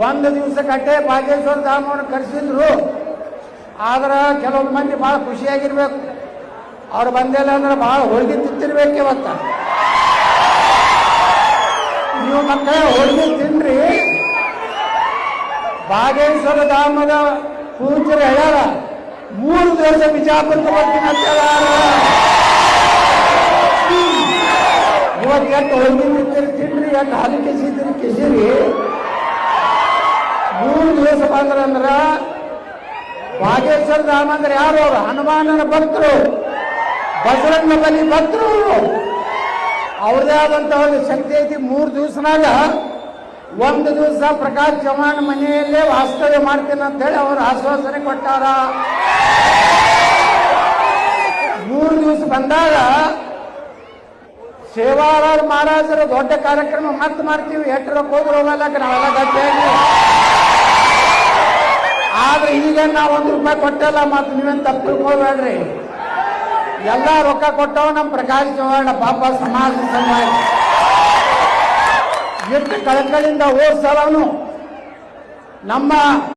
ಒಂದು ದಿವಸ ಕಟ್ಟೆ ಬಾಗೇಶ್ವರ ಧಾಮವನ್ನು ಕರೆಸಿದ್ರು. ಆದ್ರೆ ಕೆಲವೊಂದು ಮಂದಿ ಭಾಳ ಖುಷಿಯಾಗಿರ್ಬೇಕು. ಅವ್ರು ಬಂದಿಲ್ಲ ಅಂದ್ರೆ ಭಾಳ ಹೋಳಿಗೆ ತಿಂತಿರ್ಬೇಕು. ಇವತ್ತ ನೀವು ಮಕ್ಕಳ ಹೋಳಿಗೆ ತಿನ್ರಿ. ಬಾಗೇಶ್ವರ ಧಾಮದ ಪೂಜ್ಯರು ಹೇಳ್ಯಾರ 3 ದಿವಸ ಬಿಜಾಪುರಕ್ಕೆ ಬರ್ತೀನಿ ಅಂತ ಹೇಳ್ಯಾರ. ಇವತ್ತು ಎಷ್ಟು ಹೋಳಿಗೆ ತಿನ್ರಿ, ಎಷ್ಟು ಹಾಲು ಕಿಸಿರಿ. 3 ದಿವಸ ಬಂದ್ರಂದ್ರ ಬಾಗೇಶ್ವರ ಧಾಮ ಅಂದ್ರೆ ಯಾರು? ಅವರು ಹನುಮಾನನ ಭಕ್ತರು, ಬಸವಣ್ಣ ಬಲಿ ಭಕ್ತರು. ಅವ್ರದೇ ಆದಂತ ಒಂದು ಶಕ್ತಿ ಐತಿ. 3 ದಿವಸನಾಗ 1 ದಿವಸ ಪ್ರಕಾಶ್ ಚವ್ಹಾಣ್ ಮನೆಯಲ್ಲೇ ವಾಸ್ತವ್ಯ ಮಾಡ್ತೀನಿ ಅಂತ ಹೇಳಿ ಅವರು ಆಶ್ವಾಸನೆ ಕೊಟ್ಟಾರ. 3 ದಿವಸ ಬಂದಾಗ ಸೇವಾಲಾಲ್ ಮಹಾರಾಜರ ದೊಡ್ಡ ಕಾರ್ಯಕ್ರಮ ಮತ್ತೆ ಮಾಡ್ತೀವಿ. ಎಟ್ಟರ ಹೋದ್ರು ಹೋಗಲ್ಲ, ನಾವೆಲ್ಲ ಗಟ್ಟಿಯಾಗಿ. ಆದ್ರೆ ಈಗ ನಾವು 1 ರೂಪಾಯಿ ಕೊಟ್ಟಲ್ಲ. ಮತ್ತೆ ನೀವೇನು ತಪ್ಪು ತಿಳ್ಕೊಬೇಡ್ರಿ. ಎಲ್ಲ ರೊಕ್ಕ ಕೊಟ್ಟವ ನಮ್ಮ ಪ್ರಕಾಶ್ ಚವ್ಹಾಣ್ ಪಾಪ ಸಮಾಜ ಸಮಾಜ ಎಷ್ಟು ಕಳಕಳಿಂದ ಹೋದ ಸಲನು ನಮ್ಮ